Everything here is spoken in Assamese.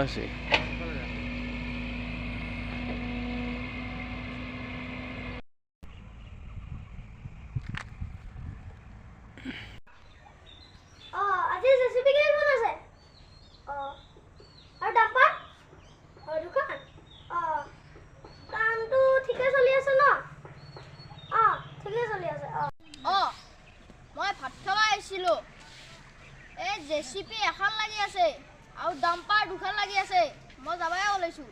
আছে আজি জেচিপি কেইখন আছে আৰু ডাম্পাৰ দুখন কামটো ঠিকে চলি আছে ন ঠিকে চলি আছে মই ভাত খাব আহিছিলোঁ এই জেচিপি এখন লাগি আছে আৰু ডাম্পাৰ দুখন লাগি আছে মই যাবই ওলাইছোঁ